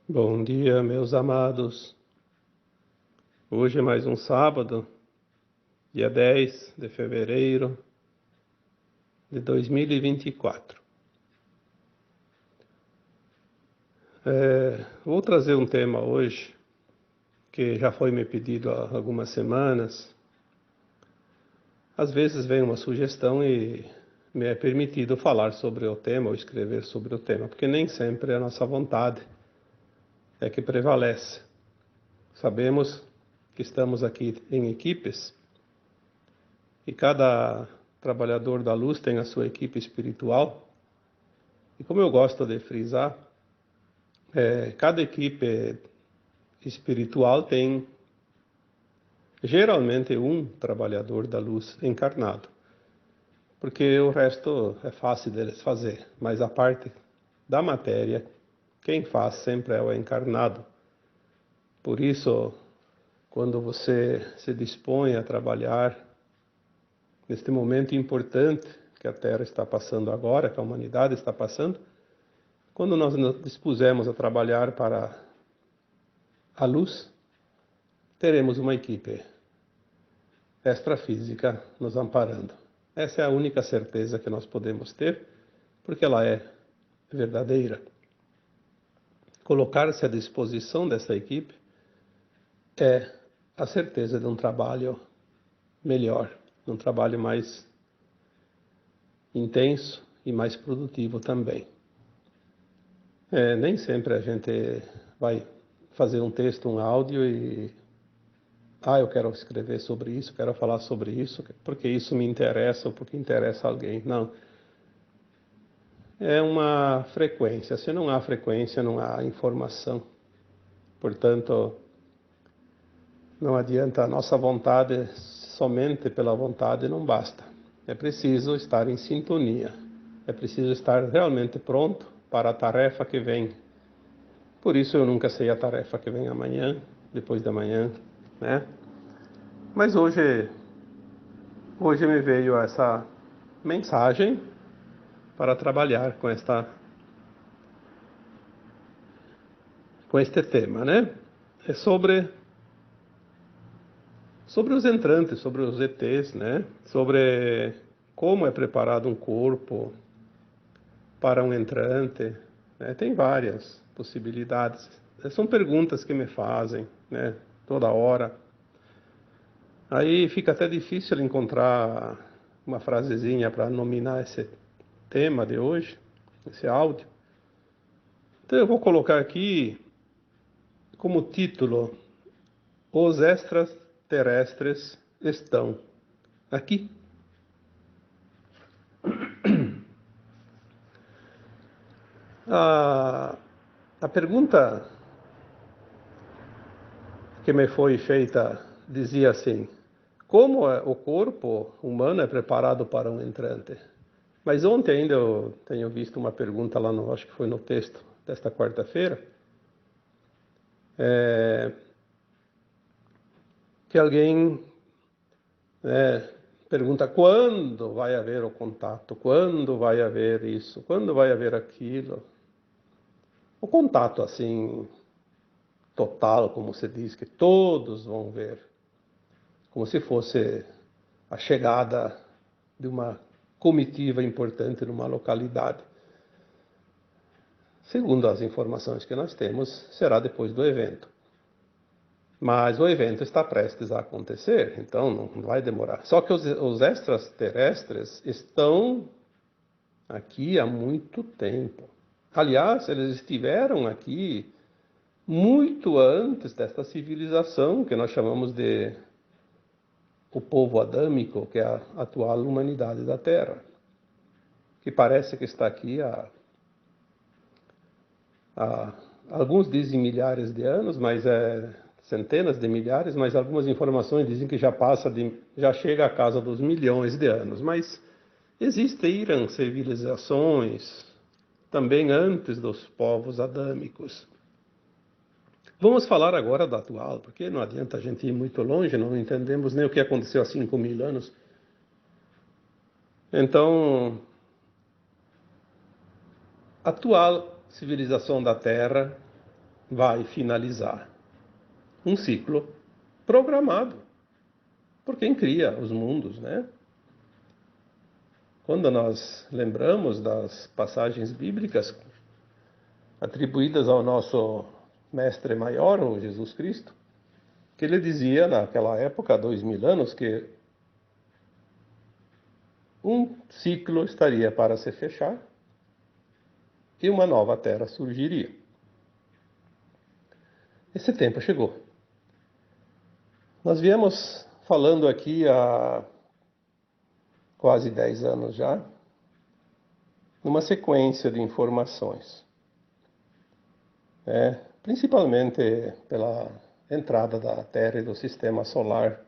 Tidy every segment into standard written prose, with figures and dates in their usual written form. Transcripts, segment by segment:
Bom dia, meus amados. Hoje é mais um sábado, dia 10 de fevereiro de 2024. Vou trazer um tema hoje que já foi me pedido há algumas semanas. Às vezes vem uma sugestão e me é permitido falar sobre o tema ou escrever sobre o tema, porque nem sempre a nossa vontade é que prevalece. Sabemos que estamos aqui em equipes e cada trabalhador da luz tem a sua equipe espiritual. E como eu gosto de frisar, cada equipe espiritual tem geralmente um trabalhador da luz encarnado, porque o resto é fácil deles fazer, mas a parte da matéria, quem faz sempre é o encarnado. Por isso, quando você se dispõe a trabalhar neste momento importante que a Terra está passando agora, que a humanidade está passando, quando nós nos dispusemos a trabalhar para a luz, teremos uma equipe extrafísica nos amparando. Essa é a única certeza que nós podemos ter, porque ela é verdadeira. Colocar-se à disposição dessa equipe é a certeza de um trabalho melhor, de um trabalho mais intenso e mais produtivo também. Nem sempre a gente vai fazer um texto, um áudio e eu quero escrever sobre isso, quero falar sobre isso, porque isso me interessa ou porque interessa alguém. Não. É uma frequência. Se não há frequência, não há informação. Portanto, não adianta a nossa vontade, somente pela vontade não basta. É preciso estar em sintonia. É preciso estar realmente pronto para a tarefa que vem. Por isso eu nunca sei a tarefa que vem amanhã, depois da manhã, né? Mas hoje me veio essa mensagem para trabalhar com este tema, né? É sobre os entrantes, sobre os ETs, né? Sobre como é preparado um corpo para um entrante, né? Tem várias possibilidades. São perguntas que me fazem, né? Toda hora. Aí fica até difícil encontrar uma frasezinha para nominar esse tema de hoje, esse áudio. Então eu vou colocar aqui como título: Os extraterrestres estão aqui. A pergunta que me foi feita dizia assim: como o corpo humano é preparado para um entrante? Mas ontem ainda eu tenho visto uma pergunta lá no, acho que foi no texto desta quarta-feira, que alguém pergunta quando vai haver o contato, quando vai haver isso, quando vai haver aquilo. O contato assim total, como se diz, que todos vão ver, como se fosse a chegada de uma comitiva importante numa localidade. Segundo as informações que nós temos, será depois do evento. Mas o evento está prestes a acontecer, então não vai demorar. Só que os extraterrestres estão aqui há muito tempo. Aliás, eles estiveram aqui muito antes desta civilização que nós chamamos de o povo adâmico, que é a atual humanidade da Terra, que parece que está aqui há alguns dizem milhares de anos, mas centenas de milhares, mas algumas informações dizem que já chega à casa dos milhões de anos. Mas existiram civilizações também antes dos povos adâmicos. Vamos falar agora da atual, porque não adianta a gente ir muito longe, não entendemos nem o que aconteceu há 5.000 anos. Então, a atual civilização da Terra vai finalizar um ciclo programado por quem cria os mundos, né? Quando nós lembramos das passagens bíblicas atribuídas ao nosso mestre maior, o Jesus Cristo, que ele dizia naquela época, há 2000 anos, que um ciclo estaria para se fechar e uma nova terra surgiria. Esse tempo chegou. Nós viemos falando aqui há quase 10 anos já, numa sequência de informações, principalmente pela entrada da Terra e do Sistema Solar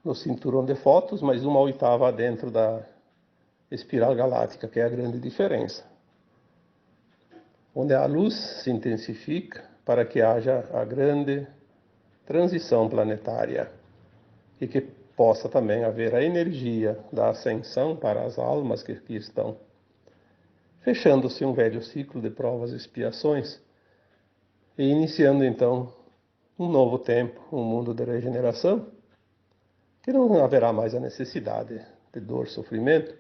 no cinturão de Fótons, mas 1/8 dentro da espiral galáctica, que é a grande diferença, onde a luz se intensifica para que haja a grande transição planetária e que possa também haver a energia da ascensão para as almas que aqui estão, fechando-se um velho ciclo de provas e expiações e iniciando então um novo tempo, um mundo de regeneração, que não haverá mais a necessidade de dor, sofrimento,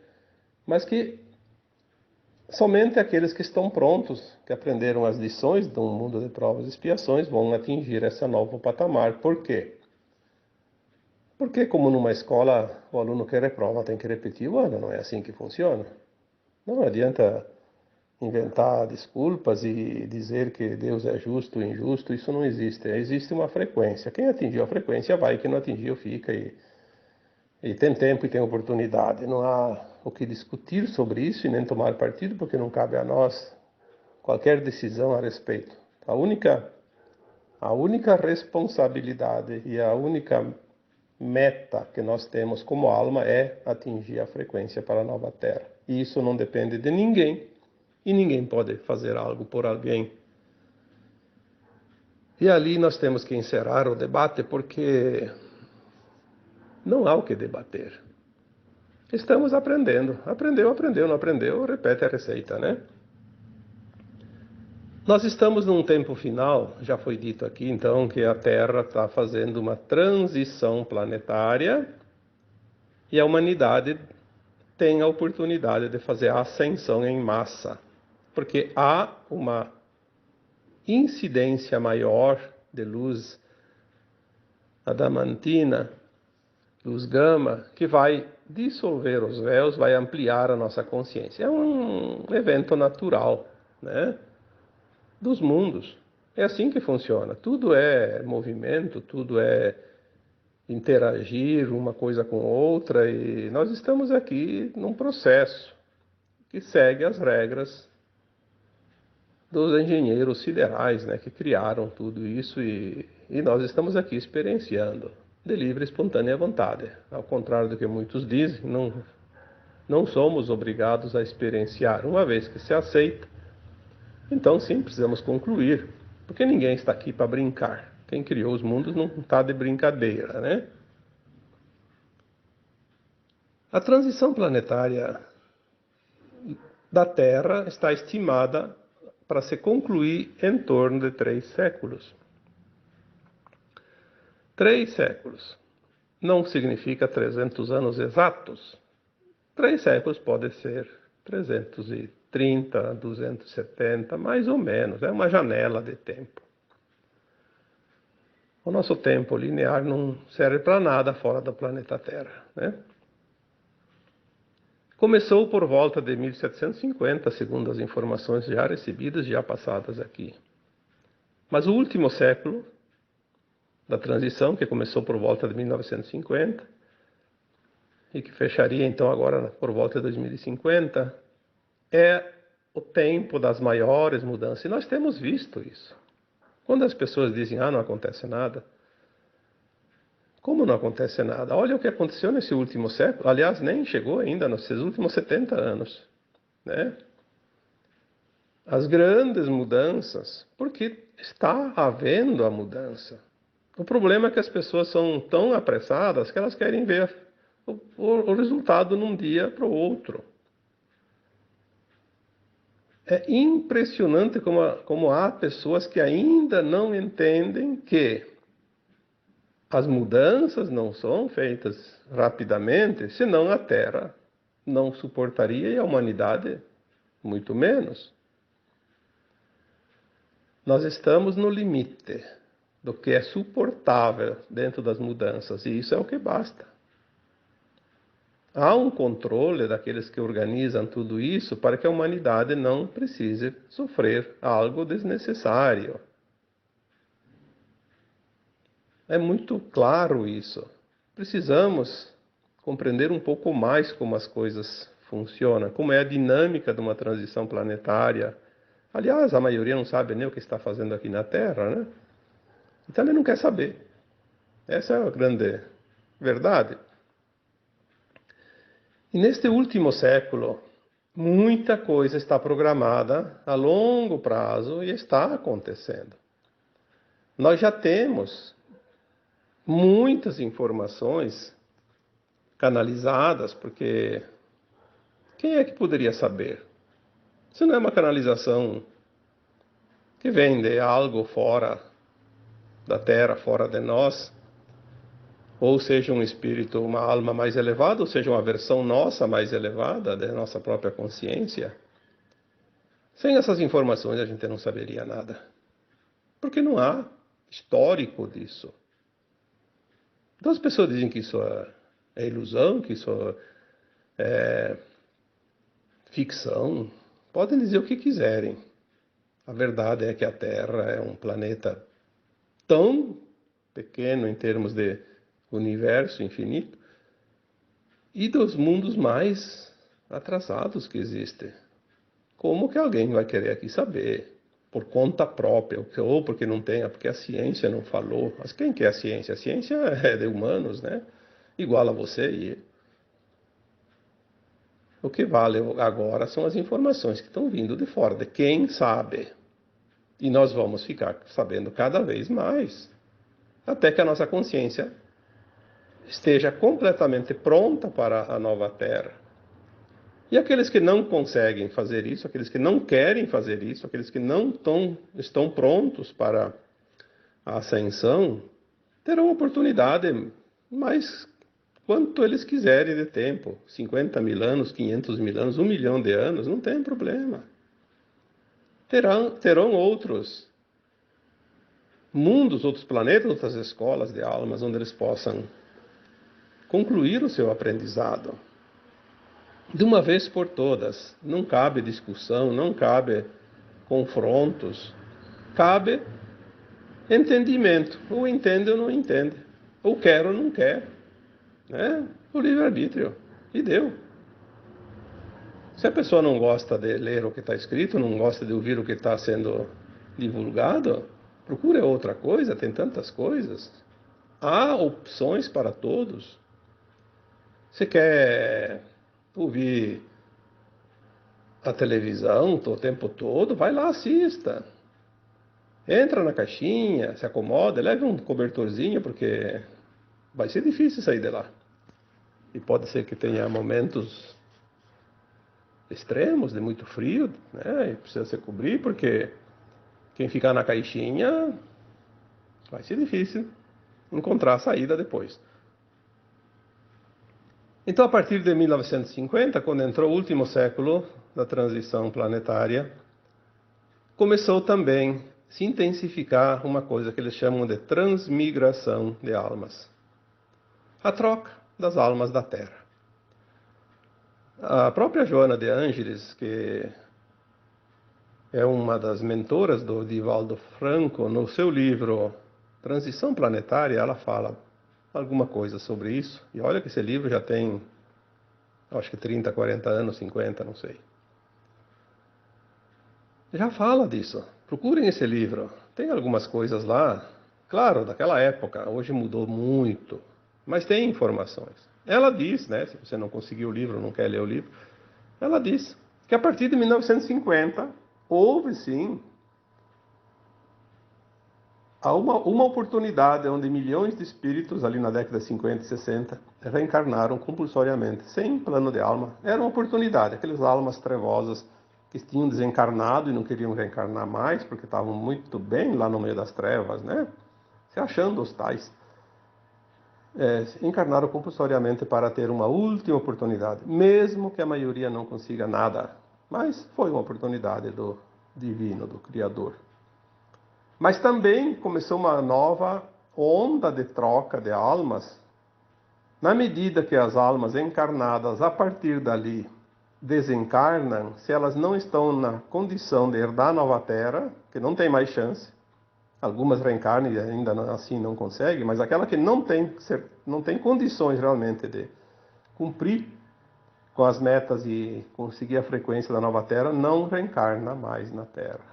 mas que somente aqueles que estão prontos, que aprenderam as lições de um mundo de provas e expiações, vão atingir esse novo patamar. Por quê? Porque, como numa escola, o aluno que reprova tem que repetir o ano, não é assim que funciona. Não adianta inventar desculpas e dizer que Deus é justo ou injusto, isso não existe. Existe uma frequência. Quem atingiu a frequência vai, quem não atingiu fica e tem tempo e tem oportunidade. Não há o que discutir sobre isso e nem tomar partido, porque não cabe a nós qualquer decisão a respeito. A única responsabilidade e a única meta que nós temos como alma é atingir a frequência para a nova Terra. E isso não depende de ninguém, e ninguém pode fazer algo por alguém. E ali nós temos que encerrar o debate, porque não há o que debater. Estamos aprendendo. Aprendeu, não aprendeu, repete a receita, né? Nós estamos num tempo final, já foi dito aqui então, que a Terra está fazendo uma transição planetária e a humanidade tem a oportunidade de fazer a ascensão em massa, porque há uma incidência maior de luz adamantina, luz gama, que vai dissolver os véus, vai ampliar a nossa consciência. É um evento natural, né, dos mundos. É assim que funciona. Tudo é movimento, tudo é interagir uma coisa com outra, e nós estamos aqui num processo que segue as regras dos engenheiros siderais, né, que criaram tudo isso, e nós estamos aqui experienciando de livre e espontânea vontade. Ao contrário do que muitos dizem, não somos obrigados a experienciar. Uma vez que se aceita, então sim, precisamos concluir, porque ninguém está aqui para brincar. Quem criou os mundos não está de brincadeira, né? A transição planetária da Terra está estimada para se concluir em torno de 3 séculos. 3 séculos não significa 300 anos exatos. 3 séculos pode ser 330, 270, mais ou menos. É uma janela de tempo. O nosso tempo linear não serve para nada fora do planeta Terra, né? Começou por volta de 1750, segundo as informações já recebidas, já passadas aqui. Mas o último século da transição, que começou por volta de 1950, e que fecharia então agora por volta de 2050, é o tempo das maiores mudanças. E nós temos visto isso. Quando as pessoas dizem, não acontece nada, como não acontece nada? Olha o que aconteceu nesse último século. Aliás, nem chegou ainda nesses últimos 70 anos, né? As grandes mudanças, porque está havendo a mudança. O problema é que as pessoas são tão apressadas que elas querem ver o resultado num dia para o outro. É impressionante como há pessoas que ainda não entendem que as mudanças não são feitas rapidamente, senão a Terra não suportaria e a humanidade muito menos. Nós estamos no limite do que é suportável dentro das mudanças, e isso é o que basta. Há um controle daqueles que organizam tudo isso para que a humanidade não precise sofrer algo desnecessário. É muito claro isso. Precisamos compreender um pouco mais como as coisas funcionam, como é a dinâmica de uma transição planetária. Aliás, a maioria não sabe nem o que está fazendo aqui na Terra, né? Então ele não quer saber. Essa é a grande verdade. E neste último século, muita coisa está programada a longo prazo e está acontecendo. Nós já temos muitas informações canalizadas, porque quem é que poderia saber? Se não é uma canalização que vem de algo fora da Terra, fora de nós, ou seja um espírito, uma alma mais elevada, ou seja uma versão nossa mais elevada da nossa própria consciência. Sem essas informações a gente não saberia nada, porque não há histórico disso. Então as pessoas dizem que isso é ilusão, que isso é ficção. Podem dizer o que quiserem. A verdade é que a Terra é um planeta tão pequeno em termos de universo infinito e dos mundos mais atrasados que existem. Como que alguém vai querer aqui saber? Por conta própria, ou porque não tem, porque a ciência não falou. Mas quem que é a ciência? A ciência é de humanos, né? Igual a você e eu. O que vale agora são as informações que estão vindo de fora, de quem sabe. E nós vamos ficar sabendo cada vez mais, até que a nossa consciência esteja completamente pronta para a nova Terra. E aqueles que não conseguem fazer isso, aqueles que não querem fazer isso, aqueles que não estão prontos para a ascensão, terão oportunidade, mas quanto eles quiserem de tempo, 50 mil anos, 500 mil anos, 1 milhão de anos, não tem problema. Terão outros mundos, outros planetas, outras escolas de almas, onde eles possam concluir o seu aprendizado. De uma vez por todas, não cabe discussão, não cabe confrontos, cabe entendimento. Ou entende ou não entende, ou quer ou não quer, né? O livre-arbítrio, e deu. Se a pessoa não gosta de ler o que está escrito, não gosta de ouvir o que está sendo divulgado, procure outra coisa, tem tantas coisas. Há opções para todos. Você quer ouvir a televisão o tempo todo? Vai lá, assista. Entra na caixinha, se acomoda, leve um cobertorzinho, porque vai ser difícil sair de lá. E pode ser que tenha momentos extremos, de muito frio, né? E precisa se cobrir, porque quem ficar na caixinha vai ser difícil encontrar a saída depois. Então, a partir de 1950, quando entrou o último século da transição planetária, começou também a se intensificar uma coisa que eles chamam de transmigração de almas. A troca das almas da Terra. A própria Joana de Ângeles, que é uma das mentoras do Divaldo Franco, no seu livro Transição Planetária, ela fala alguma coisa sobre isso. E olha que esse livro já tem, acho que 30, 40 anos, 50, não sei. Já fala disso. Procurem esse livro. Tem algumas coisas lá, claro, daquela época. Hoje mudou muito, mas tem informações. Ela diz, né, se você não conseguiu o livro, não quer ler o livro, ela diz que a partir de 1950 houve sim uma oportunidade onde milhões de espíritos, ali na década de 50 e 60, reencarnaram compulsoriamente, sem plano de alma. Era uma oportunidade, aquelas almas trevosas que tinham desencarnado e não queriam reencarnar mais, porque estavam muito bem lá no meio das trevas, né? Se achando os tais. Encarnaram compulsoriamente para ter uma última oportunidade, mesmo que a maioria não consiga nada. Mas foi uma oportunidade do divino, do Criador. Mas também começou uma nova onda de troca de almas, na medida que as almas encarnadas, a partir dali, desencarnam, se elas não estão na condição de herdar a nova terra, que não tem mais chance, algumas reencarnam e ainda assim não conseguem, mas aquela que não tem condições realmente de cumprir com as metas e conseguir a frequência da nova terra, não reencarna mais na terra.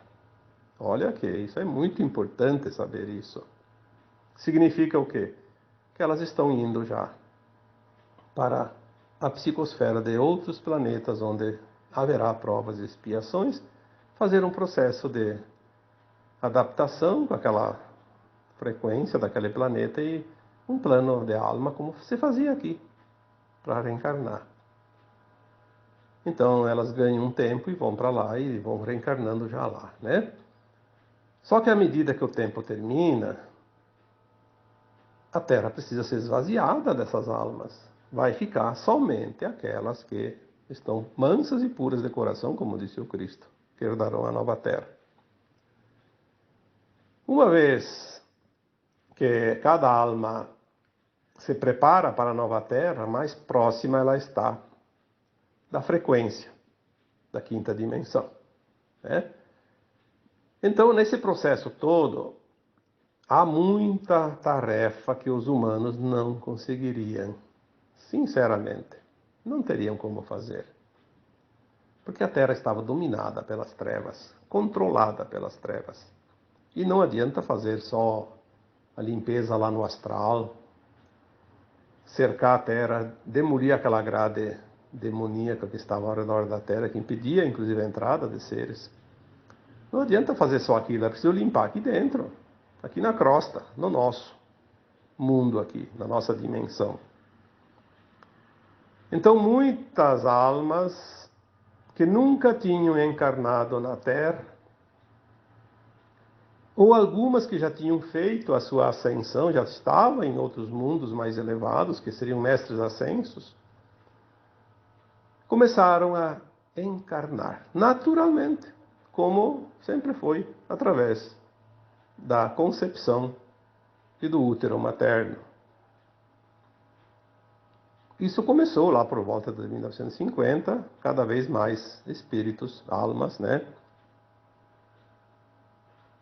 Olha que isso é muito importante saber isso. Significa o quê? Que elas estão indo já para a psicosfera de outros planetas, onde haverá provas e expiações, fazer um processo de adaptação com aquela frequência daquele planeta e um plano de alma, como se fazia aqui, para reencarnar. Então elas ganham um tempo e vão para lá e vão reencarnando já lá, né? Só que à medida que o tempo termina, a Terra precisa ser esvaziada dessas almas. Vai ficar somente aquelas que estão mansas e puras de coração, como disse o Cristo, que herdarão a nova Terra. Uma vez que cada alma se prepara para a nova Terra, mais próxima ela está da frequência da quinta dimensão, né? Então, nesse processo todo, há muita tarefa que os humanos não conseguiriam. Sinceramente, não teriam como fazer. Porque a Terra estava dominada pelas trevas, controlada pelas trevas. E não adianta fazer só a limpeza lá no astral, cercar a Terra, demolir aquela grade demoníaca que estava ao redor da Terra, que impedia inclusive a entrada de seres. Não adianta fazer só aquilo, é preciso limpar aqui dentro, aqui na crosta, no nosso mundo aqui, na nossa dimensão. Então muitas almas que nunca tinham encarnado na Terra, ou algumas que já tinham feito a sua ascensão, já estavam em outros mundos mais elevados, que seriam mestres ascensos, começaram a encarnar naturalmente, como sempre foi, através da concepção e do útero materno. Isso começou lá por volta de 1950, cada vez mais espíritos, almas, né?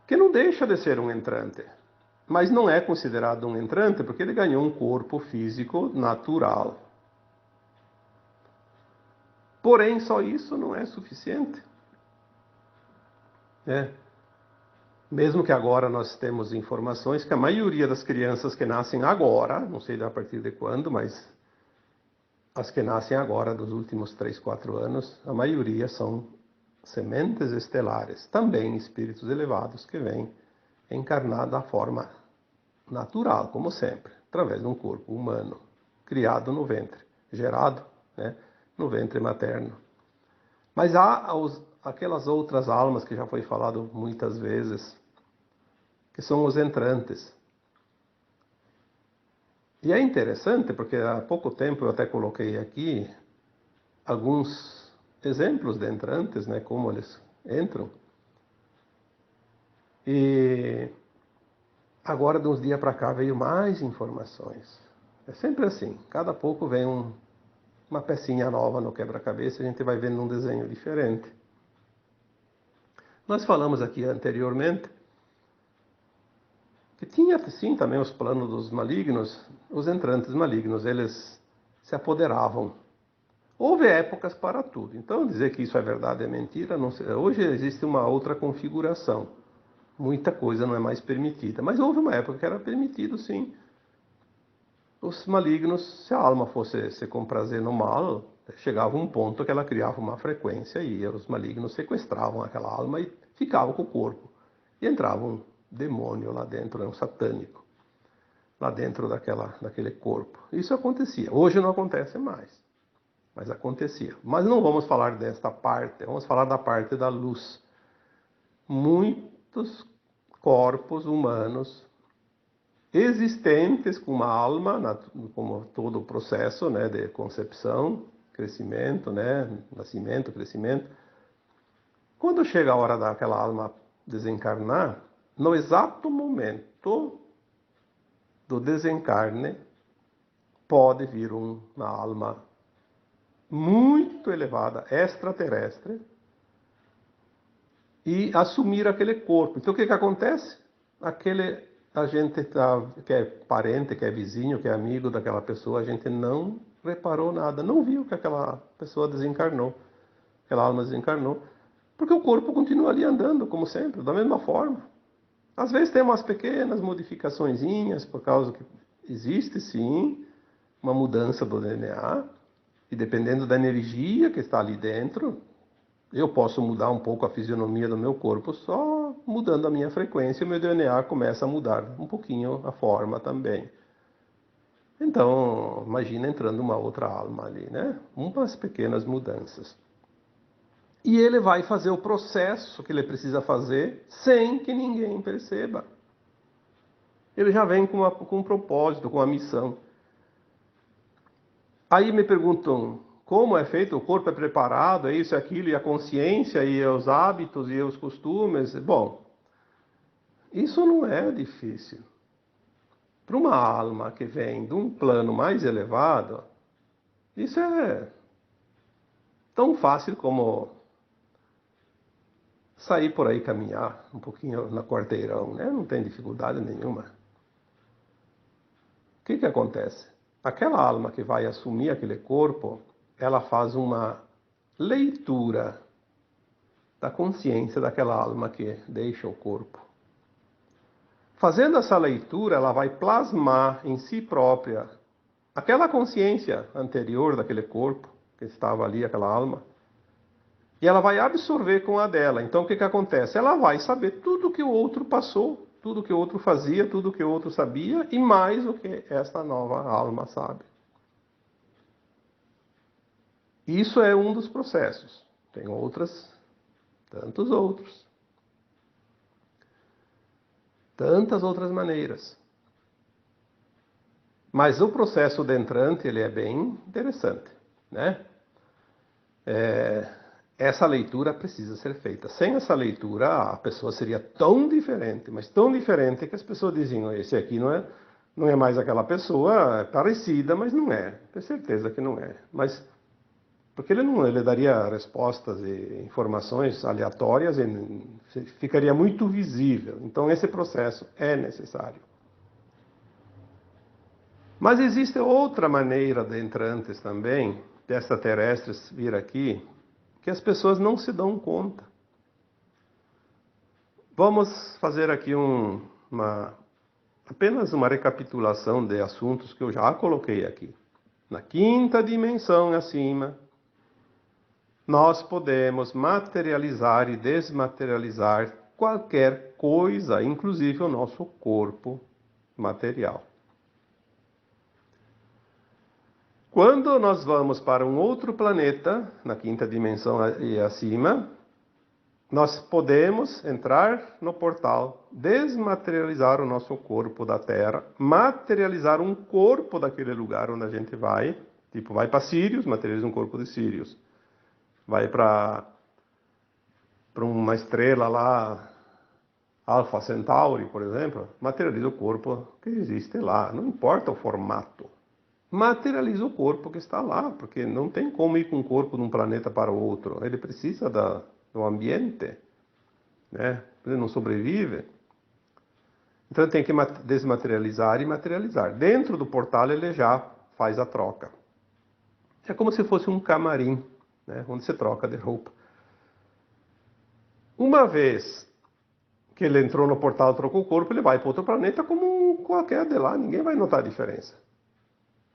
Que não deixa de ser um entrante, mas não é considerado um entrante porque ele ganhou um corpo físico natural. Porém, só isso não é suficiente, né? Mesmo que agora nós temos informações que a maioria das crianças que nascem agora, não sei a partir de quando, mas as que nascem agora, dos últimos 3, 4 anos, a maioria são sementes estelares, também espíritos elevados que vêm encarnar da forma natural, como sempre, através de um corpo humano, criado no ventre, gerado, né, no ventre materno. Mas há aquelas outras almas que já foi falado muitas vezes, que são os entrantes. E é interessante porque há pouco tempo eu até coloquei aqui alguns exemplos de entrantes, né, como eles entram. E agora, de uns dias para cá, veio mais informações. É sempre assim, cada pouco vem uma pecinha nova no quebra-cabeça e a gente vai vendo um desenho diferente. Nós falamos aqui anteriormente que tinha sim também os planos dos malignos, os entrantes malignos, eles se apoderavam. Houve épocas para tudo, então dizer que isso é verdade é mentira, não sei. Hoje existe uma outra configuração, muita coisa não é mais permitida, mas houve uma época que era permitido sim. Os malignos, se a alma fosse se comprazer no mal, chegava um ponto que ela criava uma frequência e os malignos sequestravam aquela alma e ficavam com o corpo. E entrava um demônio lá dentro, um satânico, lá dentro daquele corpo. Isso acontecia. Hoje não acontece mais. mas acontecia. Mas não vamos falar desta parte, vamos falar da parte da luz. Muitos corpos humanos existentes com uma alma, como todo o processo, né, de concepção, crescimento, né, nascimento, crescimento. Quando chega a hora daquela alma desencarnar, no exato momento do desencarne, pode vir uma alma muito elevada, extraterrestre, e assumir aquele corpo. Então o que acontece? A gente que é parente, que é vizinho, que é amigo daquela pessoa, a gente não reparou nada, não viu que aquela pessoa desencarnou, aquela alma desencarnou, porque o corpo continua ali andando, como sempre, da mesma forma. Às vezes tem umas pequenas modificaçõezinhas, por causa que existe sim uma mudança do DNA, e dependendo da energia que está ali dentro, eu posso mudar um pouco a fisionomia do meu corpo só mudando a minha frequência, o meu DNA começa a mudar um pouquinho a forma também. Então, imagina entrando uma outra alma ali, né? Umas pequenas mudanças. E ele vai fazer o processo que ele precisa fazer sem que ninguém perceba. Ele já vem com um propósito, com uma missão. Aí me perguntam, como é feito? O corpo é preparado, é isso, é aquilo, e a consciência, e os hábitos, e os costumes. Bom, isso não é difícil. Para uma alma que vem de um plano mais elevado, isso é tão fácil como sair por aí caminhar um pouquinho na quarteirão, né? Não tem dificuldade nenhuma. O que acontece? Aquela alma que vai assumir aquele corpo, ela faz uma leitura da consciência daquela alma que deixa o corpo. Fazendo essa leitura, ela vai plasmar em si própria aquela consciência anterior daquele corpo, que estava ali, aquela alma, e ela vai absorver com a dela. Então, o que acontece? Ela vai saber tudo que o outro passou, tudo que o outro fazia, tudo que o outro sabia, e mais o que esta nova alma sabe. Isso é um dos processos. Tem tantos outros. Tantas outras maneiras. Mas o processo de entrante, ele é bem interessante, né? Essa leitura precisa ser feita. Sem essa leitura, a pessoa seria tão diferente, mas tão diferente que as pessoas diziam, esse aqui não é mais aquela pessoa, é parecida, mas não é. Tenho certeza que não é. Mas porque ele daria respostas e informações aleatórias e ficaria muito visível. Então esse processo é necessário. Mas existe outra maneira de entrantes também, de extraterrestres vir aqui, que as pessoas não se dão conta. Vamos fazer aqui apenas uma recapitulação de assuntos que eu já coloquei aqui. Na quinta dimensão acima, nós podemos materializar e desmaterializar qualquer coisa, inclusive o nosso corpo material. Quando nós vamos para um outro planeta, na quinta dimensão e acima, nós podemos entrar no portal, desmaterializar o nosso corpo da Terra, materializar um corpo daquele lugar onde a gente vai, tipo, vai para Sirius, materializa um corpo de Sirius. Vai para uma estrela lá, Alpha Centauri, por exemplo, materializa o corpo que existe lá, não importa o formato. Materializa o corpo que está lá, porque não tem como ir com um corpo de um planeta para o outro. Ele precisa do ambiente, né? Ele não sobrevive. Então ele tem que desmaterializar e materializar. Dentro do portal ele já faz a troca. É como se fosse um camarim, né? Onde você troca de roupa. Uma vez que ele entrou no portal e trocou o corpo, ele vai para outro planeta como qualquer de lá, ninguém vai notar a diferença.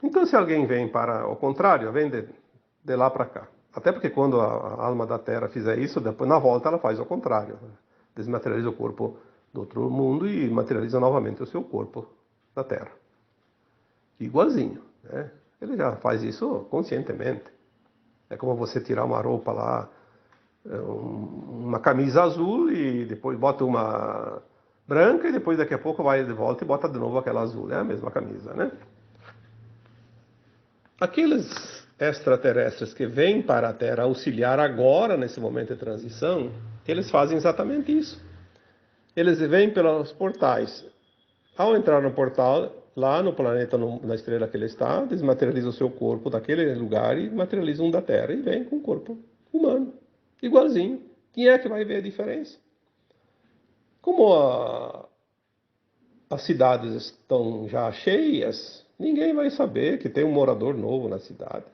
Então, se alguém vem para o contrário, vem de lá para cá. Até porque quando a alma da Terra fizer isso, depois na volta ela faz o contrário. Desmaterializa o corpo do outro mundo e materializa novamente o seu corpo da Terra. Igualzinho, né? Ele já faz isso conscientemente. É como você tirar uma roupa lá, uma camisa azul e depois bota uma branca e depois daqui a pouco vai de volta e bota de novo aquela azul. É a mesma camisa, né? Aqueles extraterrestres que vêm para a Terra auxiliar agora, nesse momento de transição, eles fazem exatamente isso. Eles vêm pelos portais. Ao entrar no portal, lá no planeta, na estrela que ele está, desmaterializa o seu corpo daquele lugar e materializa um da Terra. E vem com o corpo humano, igualzinho. Quem é que vai ver a diferença? Como as cidades estão já cheias, ninguém vai saber que tem um morador novo na cidade.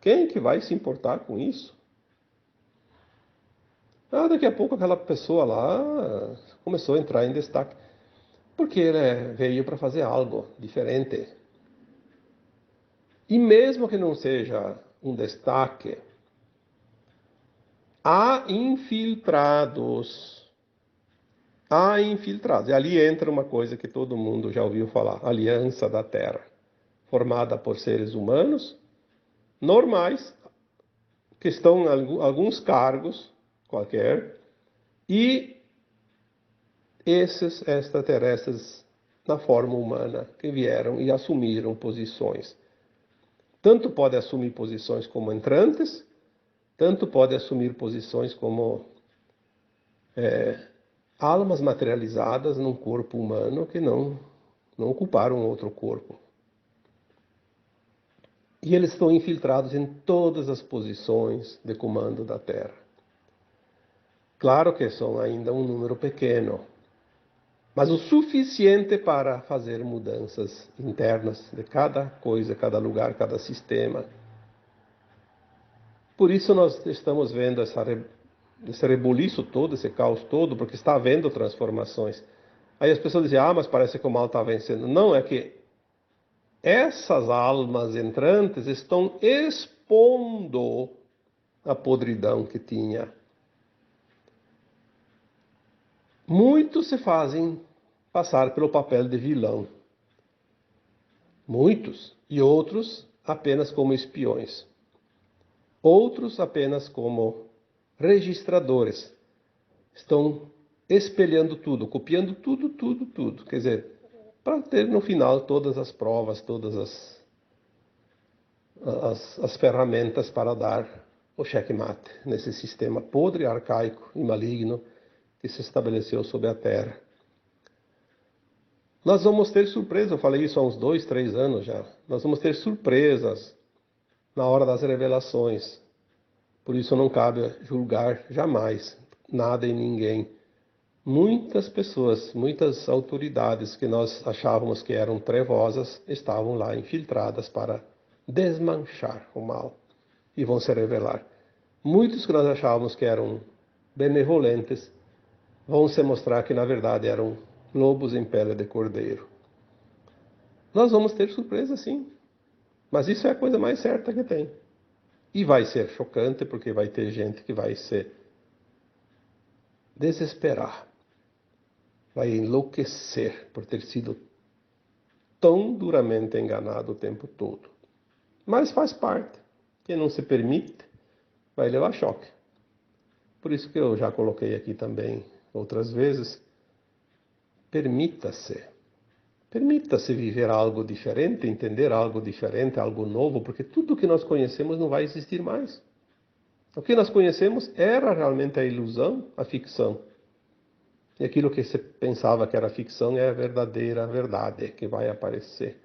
Quem que vai se importar com isso? Daqui a pouco aquela pessoa lá começou a entrar em destaque. Porque ele veio para fazer algo diferente. E mesmo que não seja um destaque, há infiltrados. Há infiltrados. E ali entra uma coisa que todo mundo já ouviu falar: Aliança da Terra, formada por seres humanos normais, que estão em alguns cargos qualquer, e esses extraterrestres na forma humana que vieram e assumiram posições. Tanto pode assumir posições como entrantes, tanto pode assumir posições como almas materializadas num corpo humano que não ocuparam outro corpo. E eles estão infiltrados em todas as posições de comando da Terra. Claro que são ainda um número pequeno, mas o suficiente para fazer mudanças internas de cada coisa, cada lugar, cada sistema. Por isso nós estamos vendo esse rebuliço todo, esse caos todo, porque está havendo transformações. Aí as pessoas dizem, mas parece que o mal está vencendo. Não, é que essas almas entrantes estão expondo a podridão que tinha. Muitos se fazem passar pelo papel de vilão. Muitos. E outros apenas como espiões. Outros apenas como registradores. Estão espelhando tudo, copiando tudo, tudo, tudo. Quer dizer, para ter no final todas as provas, todas as ferramentas para dar o checkmate nesse sistema podre, arcaico e maligno que se estabeleceu sobre a Terra. Nós vamos ter surpresas, eu falei isso há uns 2, 3 anos já. Nós vamos ter surpresas na hora das revelações. Por isso não cabe julgar jamais nada e ninguém. Muitas pessoas, muitas autoridades que nós achávamos que eram trevosas, estavam lá infiltradas para desmanchar o mal e vão se revelar. Muitos que nós achávamos que eram benevolentes vão se mostrar que na verdade eram lobos em pele de cordeiro. Nós vamos ter surpresa sim, mas isso é a coisa mais certa que tem. E vai ser chocante porque vai ter gente que vai se desesperar, vai enlouquecer por ter sido tão duramente enganado o tempo todo. Mas faz parte. Quem não se permite vai levar choque. Por isso que eu já coloquei aqui também outras vezes, permita-se. Permita-se viver algo diferente, entender algo diferente, algo novo, porque tudo que nós conhecemos não vai existir mais. O que nós conhecemos era realmente a ilusão, a ficção. E aquilo que você pensava que era ficção é a verdadeira verdade que vai aparecer.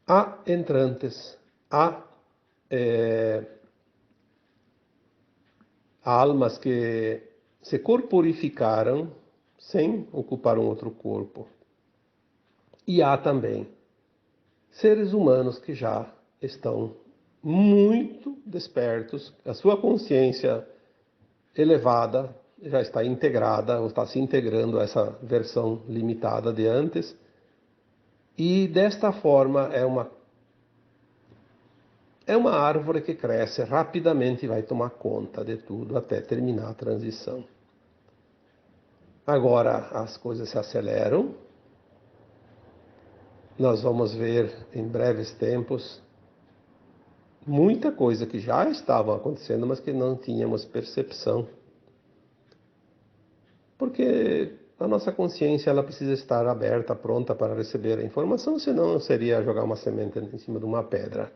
Há entrantes, há almas que se corporificaram sem ocupar um outro corpo. E há também seres humanos que já estão muito despertos, a sua consciência elevada já está integrada, ou está se integrando a essa versão limitada de antes, e desta forma é uma árvore que cresce rapidamente e vai tomar conta de tudo até terminar a transição. Agora as coisas se aceleram. Nós vamos ver em breves tempos muita coisa que já estava acontecendo, mas que não tínhamos percepção. Porque a nossa consciência ela precisa estar aberta, pronta para receber a informação, senão seria jogar uma semente em cima de uma pedra.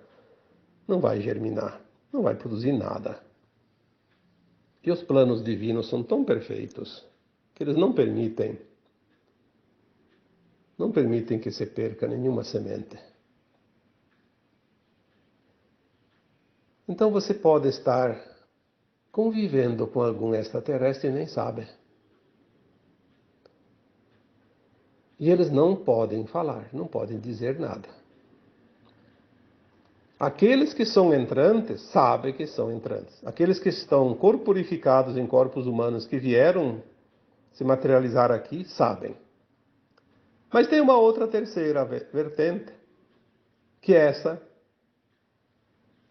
Não vai germinar, não vai produzir nada. E os planos divinos são tão perfeitos que eles não permitem que se perca nenhuma semente. Então você pode estar convivendo com algum extraterrestre e nem sabe. E eles não podem falar, não podem dizer nada. Aqueles que são entrantes sabem que são entrantes. Aqueles que estão corporificados em corpos humanos que vieram se materializar aqui sabem. Mas tem uma outra terceira vertente, que essa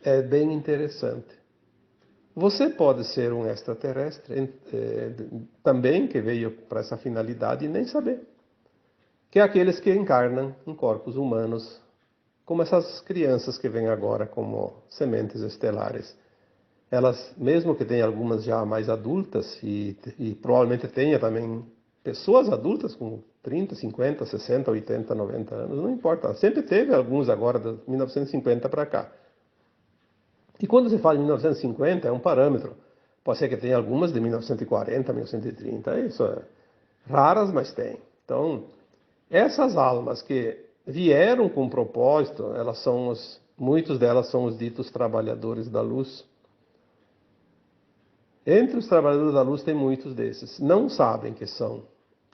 é bem interessante. Você pode ser um extraterrestre também que veio para essa finalidade e nem saber. Que é aqueles que encarnam em corpos humanos, como essas crianças que vêm agora como sementes estelares. Elas, mesmo que tenham algumas já mais adultas, e provavelmente tenha também pessoas adultas com 30, 50, 60, 80, 90 anos, não importa. Sempre teve alguns agora, de 1950 para cá. E quando se fala em 1950, é um parâmetro. Pode ser que tenha algumas de 1940, 1930, isso é raras, mas tem. Então, essas almas que vieram com propósito, muitos delas são os ditos trabalhadores da luz. Entre os trabalhadores da luz tem muitos desses. Não sabem que são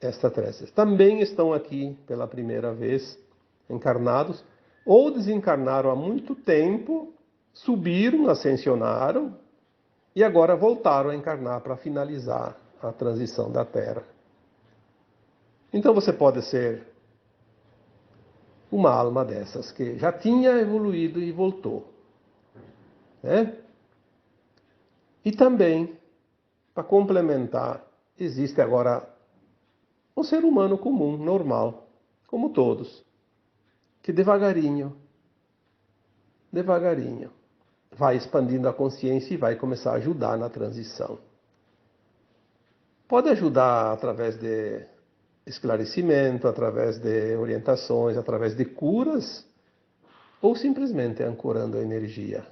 extraterrestres. Também estão aqui pela primeira vez, encarnados, ou desencarnaram há muito tempo, subiram, ascensionaram, e agora voltaram a encarnar para finalizar a transição da Terra. Então você pode ser uma alma dessas que já tinha evoluído e voltou. Né? E também, para complementar, existe agora um ser humano comum, normal, como todos, que devagarinho, vai expandindo a consciência e vai começar a ajudar na transição. Pode ajudar através de esclarecimento, através de orientações, através de curas, ou simplesmente ancorando a energia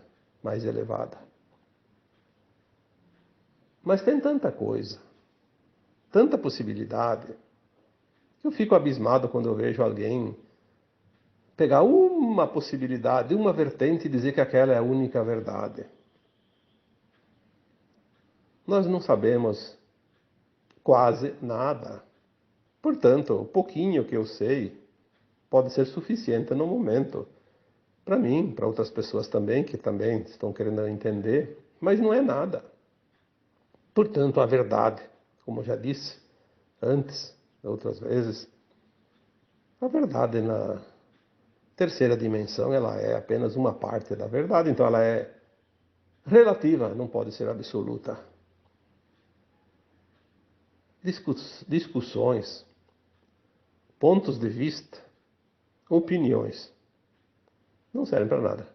mais elevada. Mas tem tanta coisa, tanta possibilidade, que eu fico abismado quando eu vejo alguém pegar uma possibilidade, uma vertente e dizer que aquela é a única verdade. Nós não sabemos quase nada. Portanto, o pouquinho que eu sei pode ser suficiente no momento. Para mim, para outras pessoas também, que também estão querendo entender, mas não é nada. Portanto, a verdade, como eu já disse antes, outras vezes, a verdade na terceira dimensão, ela é apenas uma parte da verdade, então ela é relativa, não pode ser absoluta. Discussões, pontos de vista, opiniões, não servem para nada.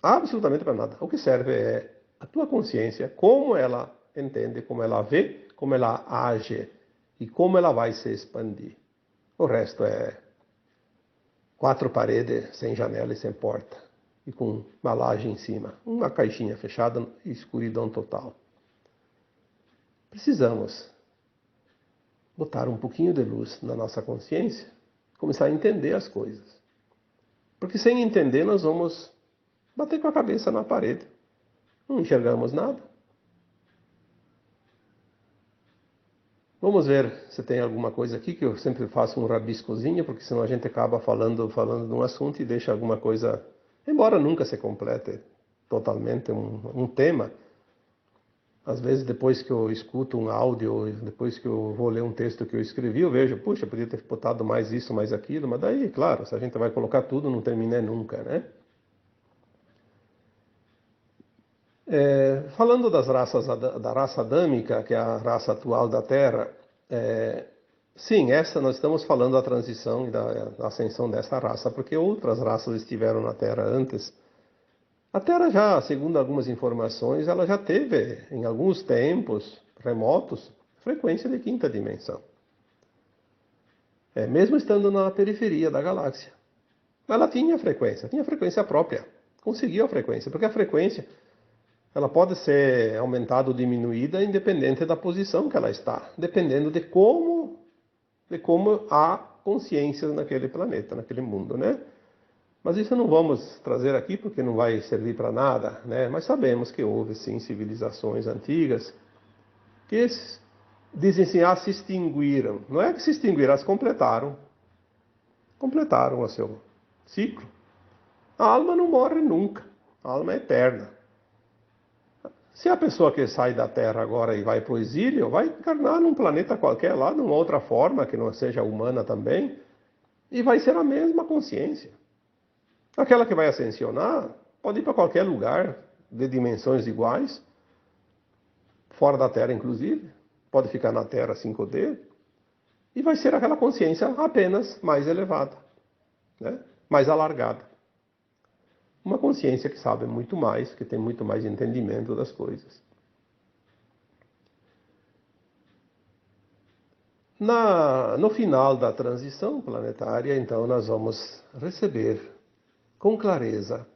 Absolutamente para nada. O que serve é a tua consciência, como ela entende, como ela vê, como ela age e como ela vai se expandir. O resto é quatro paredes, sem janela e sem porta, e com uma laje em cima, uma caixinha fechada e escuridão total. Precisamos botar um pouquinho de luz na nossa consciência, começar a entender as coisas. Porque sem entender nós vamos bater com a cabeça na parede. Não enxergamos nada. Vamos ver se tem alguma coisa aqui, que eu sempre faço um rabiscozinho, porque senão a gente acaba falando de um assunto e deixa alguma coisa, embora nunca se complete totalmente um tema. Às vezes, depois que eu escuto um áudio, depois que eu vou ler um texto que eu escrevi, eu vejo, puxa, eu podia ter botado mais isso, mais aquilo, mas daí, claro, se a gente vai colocar tudo, não termina nunca, né? Falando das raças, da raça adâmica, que é a raça atual da Terra, sim, nós estamos falando da transição e da ascensão dessa raça, porque outras raças estiveram na Terra antes, A Terra já, segundo algumas informações, ela já teve, em alguns tempos remotos, frequência de quinta dimensão. Mesmo estando na periferia da galáxia. Ela tinha frequência própria. Conseguiu a frequência, porque a frequência ela pode ser aumentada ou diminuída independente da posição que ela está, dependendo de como há consciência naquele planeta, naquele mundo, né? Mas isso não vamos trazer aqui porque não vai servir para nada, né? Mas sabemos que houve sim civilizações antigas que dizem assim, se extinguiram. Não é que se extinguiram, elas completaram o seu ciclo. A alma não morre nunca, a alma é eterna. Se a pessoa que sai da Terra agora e vai para o exílio, vai encarnar num planeta qualquer lá, numa outra forma, que não seja humana também, e vai ser a mesma consciência. Aquela que vai ascensionar pode ir para qualquer lugar de dimensões iguais, fora da Terra inclusive, pode ficar na Terra 5D, e vai ser aquela consciência apenas mais elevada, né? Mais alargada. Uma consciência que sabe muito mais, que tem muito mais entendimento das coisas. No final da transição planetária, então, nós vamos receber com clareza,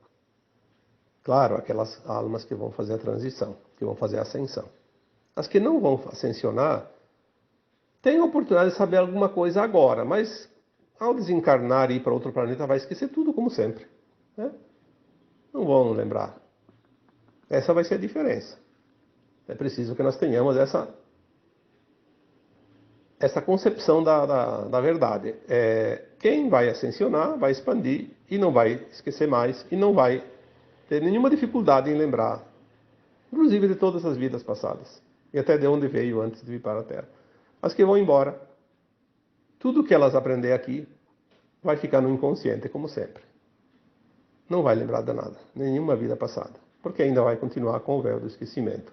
claro, aquelas almas que vão fazer a transição, que vão fazer a ascensão. As que não vão ascensionar, têm a oportunidade de saber alguma coisa agora, mas ao desencarnar e ir para outro planeta, vai esquecer tudo como sempre, né? Não vão lembrar. Essa vai ser a diferença. É preciso que nós tenhamos essa concepção da verdade. Quem vai ascensionar, vai expandir e não vai esquecer mais e não vai ter nenhuma dificuldade em lembrar, inclusive de todas as vidas passadas e até de onde veio antes de vir para a Terra. As que vão embora, tudo que elas aprender aqui vai ficar no inconsciente, como sempre. Não vai lembrar de nada, nenhuma vida passada, porque ainda vai continuar com o véu do esquecimento.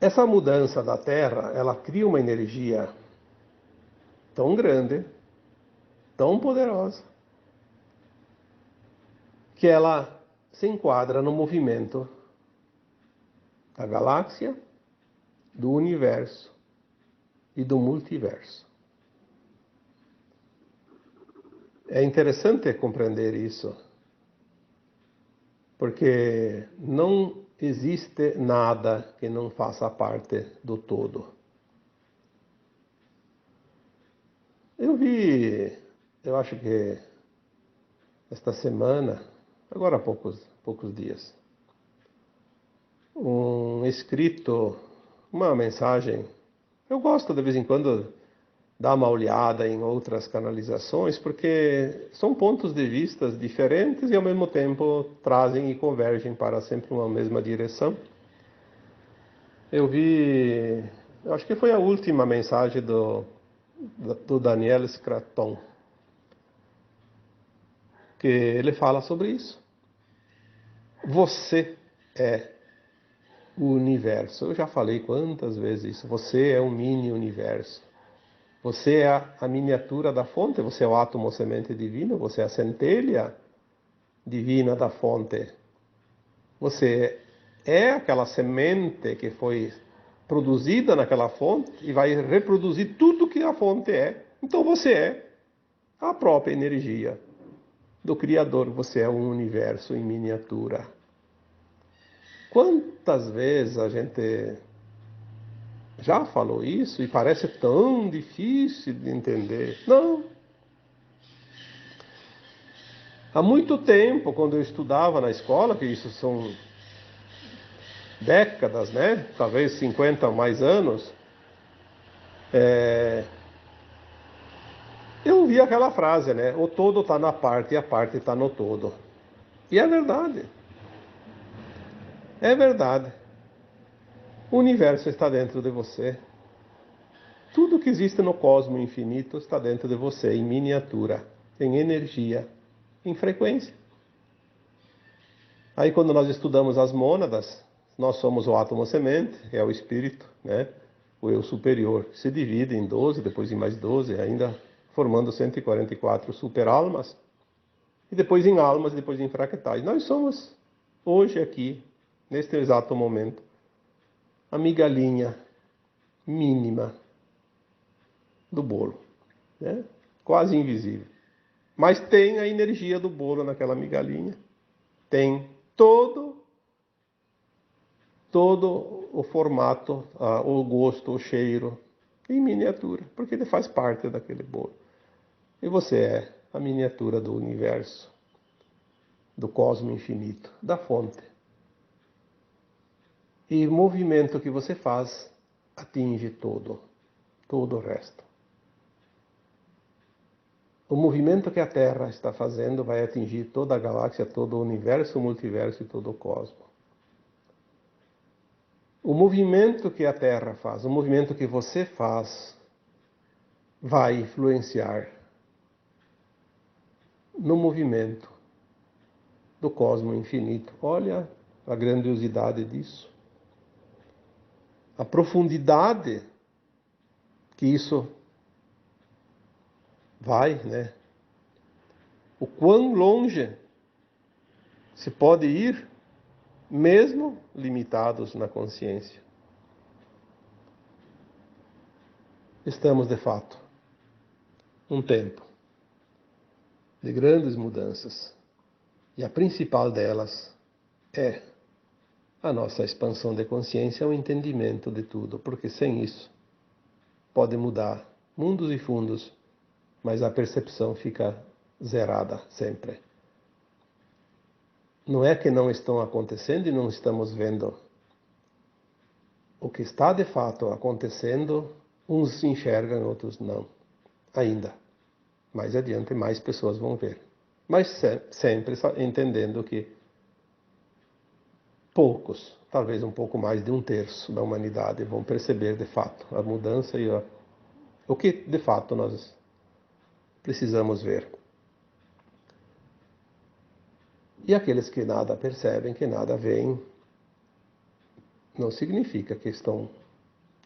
Essa mudança da Terra, ela cria uma energia tão grande, tão poderosa, que ela se enquadra no movimento da galáxia, do universo e do multiverso. É interessante compreender isso, porque não existe nada que não faça parte do todo. Eu acho que esta semana, agora há poucos dias, um escrito, uma mensagem. Eu gosto de vez em quando dar uma olhada em outras canalizações, porque são pontos de vista diferentes e ao mesmo tempo trazem e convergem para sempre uma mesma direção. Eu acho que foi a última mensagem do Daniel Scraton, que ele fala sobre isso. Você é o universo. Eu já falei quantas vezes isso. Você é um mini universo. Você é a miniatura da fonte, você é o átomo semente divino, você é a centelha divina da fonte. Você é aquela semente que foi produzida naquela fonte e vai reproduzir tudo que a fonte é. Então você é a própria energia do Criador, você é um universo em miniatura. Quantas vezes a gente já falou isso e parece tão difícil de entender? Não. Há muito tempo, quando eu estudava na escola, que isso são décadas, né? Talvez 50 ou mais anos, eu ouvi aquela frase, né? O todo está na parte e a parte está no todo. E é verdade. É verdade. O universo está dentro de você. Tudo que existe no cosmo infinito está dentro de você, em miniatura, em energia, em frequência. Aí quando nós estudamos as mônadas, nós somos o átomo semente, é o espírito, né? O eu superior, se divide em 12, depois em mais 12, ainda formando 144 super-almas. e depois em almas, e depois em fractais. Nós somos, hoje aqui, neste exato momento, a migalhinha mínima do bolo, né? Quase invisível. Mas tem a energia do bolo naquela migalhinha. Tem todo o formato, o gosto, o cheiro, em miniatura, porque ele faz parte daquele bolo. E você é a miniatura do universo, do cosmo infinito, da fonte. E o movimento que você faz atinge todo o resto. O movimento que a Terra está fazendo vai atingir toda a galáxia, todo o universo, o multiverso e todo o cosmo. O movimento que a Terra faz, o movimento que você faz, vai influenciar no movimento do cosmo infinito. Olha a grandiosidade disso. A profundidade que isso vai, né? O quão longe se pode ir, mesmo limitados na consciência. Estamos, de fato, num tempo de grandes mudanças. E a principal delas é a nossa expansão de consciência, o entendimento de tudo, porque sem isso pode mudar mundos e fundos, mas a percepção fica zerada sempre. Não é que não estão acontecendo e não estamos vendo. O que está de fato acontecendo, uns enxergam, outros não. Ainda. Mais adiante, mais pessoas vão ver. Mas sempre entendendo que poucos, talvez um pouco mais de 1/3 da humanidade, vão perceber de fato a mudança e o que de fato nós precisamos ver. E aqueles que nada percebem, que nada veem, não significa que estão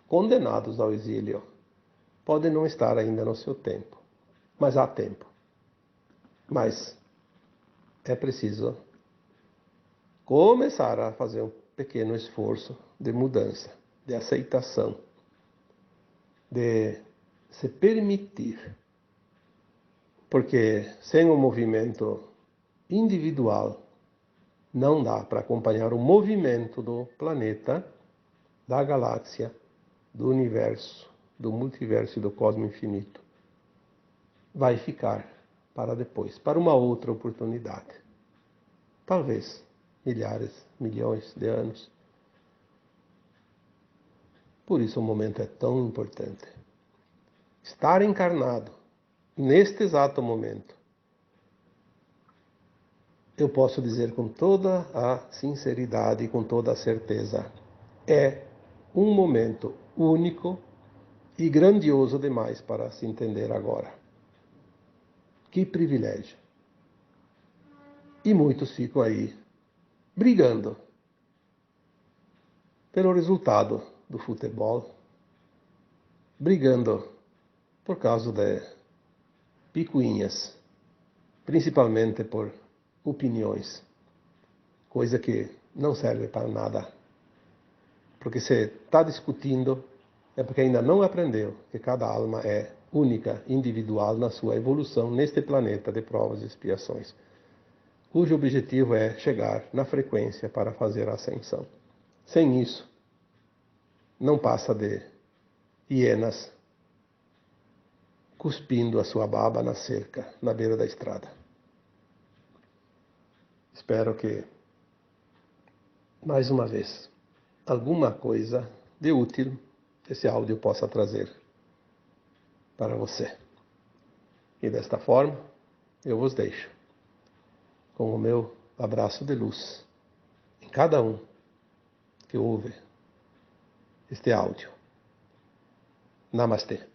condenados ao exílio. Podem não estar ainda no seu tempo, mas há tempo. Mas é preciso começar a fazer um pequeno esforço de mudança, de aceitação, de se permitir. Porque sem um movimento individual não dá para acompanhar o movimento do planeta, da galáxia, do universo, do multiverso e do cosmo infinito. Vai ficar para depois, para uma outra oportunidade. Talvez milhares, milhões de anos. Por isso o momento é tão importante. Estar encarnado neste exato momento, eu posso dizer com toda a sinceridade e com toda a certeza, é um momento único e grandioso demais para se entender agora. Que privilégio! E muitos ficam aí brigando pelo resultado do futebol, brigando por causa de picuinhas, principalmente por opiniões, coisa que não serve para nada. Porque se está discutindo, é porque ainda não aprendeu que cada alma é única, individual na sua evolução neste planeta de provas e expiações, cujo objetivo é chegar na frequência para fazer a ascensão. Sem isso, não passa de hienas cuspindo a sua baba na cerca, na beira da estrada. Espero que, mais uma vez, alguma coisa de útil esse áudio possa trazer para você. E desta forma, eu vos deixo com o meu abraço de luz em cada um que ouve este áudio. Namastê.